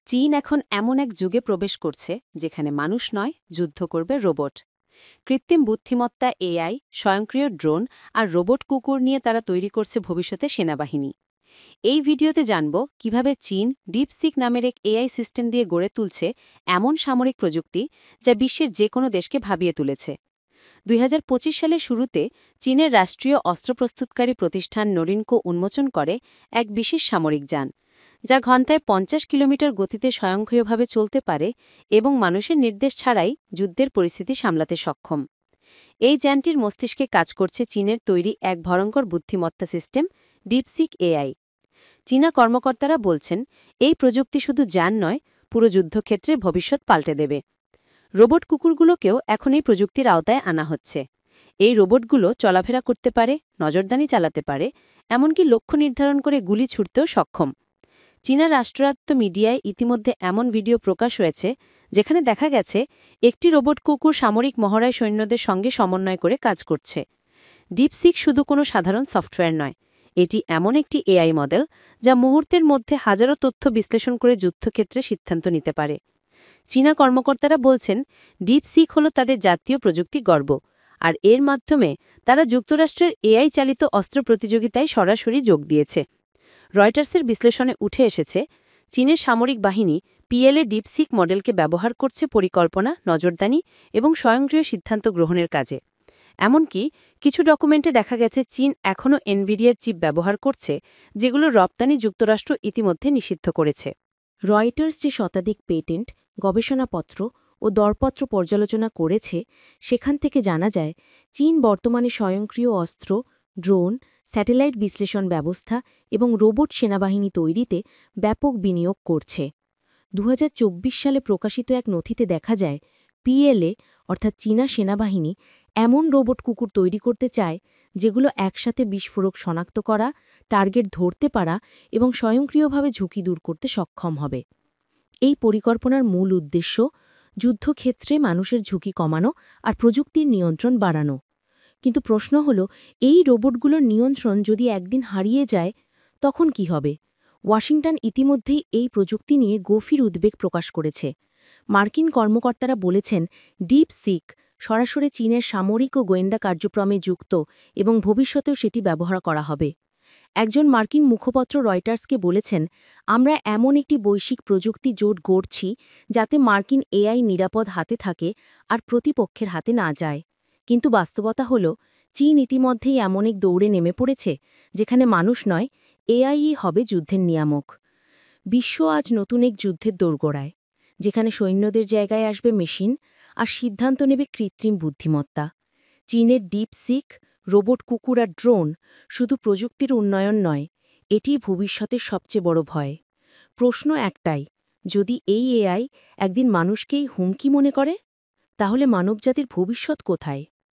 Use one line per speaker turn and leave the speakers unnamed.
চীন এখন এমন এক যুগে প্রবেশ করছে যেখানে মানুষ নয়, যুদ্ধ করবে রোবট। কৃত্রিম বুদ্ধিমত্তা, এআই, স্বয়ংক্রিয় ড্রোন আর রোবট কুকুর নিয়ে তারা তৈরি করছে ভবিষ্যতে সেনাবাহিনী। এই ভিডিওতে জানব কিভাবে চীন ডিপসিক নামের এক এআই সিস্টেম দিয়ে গড়ে তুলছে এমন সামরিক প্রযুক্তি যা বিশ্বের যে কোনো দেশকে ভাবিয়ে তুলেছে। ২০২৫ সালের শুরুতে চীনের রাষ্ট্রীয় অস্ত্র প্রস্তুতকারী প্রতিষ্ঠান নরিনকো উন্মোচন করে এক বিশেষ সামরিক যান, যা ঘণ্টায় ৫০ কিলোমিটার গতিতে স্বয়ংক্রিয়ভাবে চলতে পারে এবং মানুষের নির্দেশ ছাড়াই যুদ্ধের পরিস্থিতি সামলাতে সক্ষম। এই যানটির মস্তিষ্কে কাজ করছে চীনের তৈরি এক ভয়ঙ্কর বুদ্ধিমত্তা সিস্টেম, ডিপসিক এআই। চীনা কর্মকর্তারা বলছেন, এই প্রযুক্তি শুধু যান নয়, পুরো যুদ্ধক্ষেত্রে ভবিষ্যৎ পাল্টে দেবে। রোবট কুকুরগুলোকেও এখন এই প্রযুক্তির আওতায় আনা হচ্ছে। এই রোবটগুলো চলাফেরা করতে পারে, নজরদারি চালাতে পারে, এমনকি লক্ষ্য নির্ধারণ করে গুলি ছুড়তেও সক্ষম। চীনা রাষ্ট্রায়ত্ত মিডিয়ায় ইতিমধ্যে এমন ভিডিও প্রকাশ হয়েছে যেখানে দেখা গেছে একটি রোবট কুকুর সামরিক মহড়ায় সৈন্যদের সঙ্গে সমন্বয় করে কাজ করছে। ডিপসিক শুধু কোনো সাধারণ সফটওয়্যার নয়, এটি এমন একটি এআই মডেল যা মুহূর্তের মধ্যে হাজারো তথ্য বিশ্লেষণ করে যুদ্ধক্ষেত্রে সিদ্ধান্ত নিতে পারে। চীনা কর্মকর্তারা বলছেন, ডিপসিক হল তাদের জাতীয় প্রযুক্তি গর্ব, আর এর মাধ্যমে তারা যুক্তরাষ্ট্রের এআই চালিত অস্ত্র প্রতিযোগিতায় সরাসরি যোগ দিয়েছে। রয়টার্সের বিশ্লেষণে উঠে এসেছে, চীনের সামরিক বাহিনী পিএলএ ডিপসিক মডেলকে ব্যবহার করছে পরিকল্পনা, নজরদারি এবং স্বয়ংক্রিয় সিদ্ধান্ত গ্রহণের কাজে। এমনকি কিছু ডকুমেন্টে দেখা গেছে চীন এখনও এনভিডিয়ার চিপ ব্যবহার করছে, যেগুলোর রপ্তানি যুক্তরাষ্ট্র ইতিমধ্যে নিষিদ্ধ করেছে।
রয়টার্স যে শতাধিক পেটেন্ট, গবেষণাপত্র ও দরপত্র পর্যালোচনা করেছে, সেখান থেকে জানা যায় চীন বর্তমানে স্বয়ংক্রিয় অস্ত্র, ড্রোন, স্যাটেলাইট বিশ্লেষণ ব্যবস্থা এবং রোবট সেনাবাহিনী তৈরিতে ব্যাপক বিনিয়োগ করছে। ২০২৪ সালে প্রকাশিত এক নথিতে দেখা যায় পিএলএ অর্থাৎ চীনা সেনাবাহিনী এমন রোবট কুকুর তৈরি করতে চায় যেগুলো একসাথে বিস্ফোরক শনাক্ত করা, টার্গেট ধরতে পারা এবং স্বয়ংক্রিয়ভাবে ঝুঁকি দূর করতে সক্ষম হবে। এই পরিকল্পনার মূল উদ্দেশ্য যুদ্ধক্ষেত্রে মানুষের ঝুঁকি কমানো আর প্রযুক্তির নিয়ন্ত্রণ বাড়ানো। কিন্তু প্রশ্ন হল, এই রোবটগুলোর নিয়ন্ত্রণ যদি একদিন হারিয়ে যায়, তখন কি হবে? ওয়াশিংটন ইতিমধ্যেই এই প্রযুক্তি নিয়ে গভীর উদ্বেগ প্রকাশ করেছে। মার্কিন কর্মকর্তারা বলেছেন, ডিপসিক সরাসরি চীনের সামরিক ও গোয়েন্দা কার্যক্রমে যুক্ত এবং ভবিষ্যতেও সেটি ব্যবহার করা হবে। একজন মার্কিন মুখপাত্র রয়টার্সকে বলেছেন, আমরা এমন একটি বৈশ্বিক প্রযুক্তি জোট গড়ছি যাতে মার্কিন এআই নিরাপদ হাতে থাকে আর প্রতিপক্ষের হাতে না যায়। কিন্তু বাস্তবতা হল, চীন ইতিমধ্যেই এমন এক দৌড়ে নেমে পড়েছে যেখানে মানুষ নয়, এআইই হবে যুদ্ধের নিয়ামক। বিশ্ব আজ নতুন এক যুদ্ধের দোরগোড়ায়, যেখানে সৈন্যদের জায়গায় আসবে মেশিন আর সিদ্ধান্ত নেবে কৃত্রিম বুদ্ধিমত্তা। চীনের ডিপসিক, রোবট কুকুর আর ড্রোন শুধু প্রযুক্তির উন্নয়ন নয়, এটি ভবিষ্যতের সবচেয়ে বড় ভয়। প্রশ্ন একটাই, যদি এই এআই একদিন মানুষকেই হুমকি মনে করে, তাহলে মানবজাতির ভবিষ্যৎ কোথায়?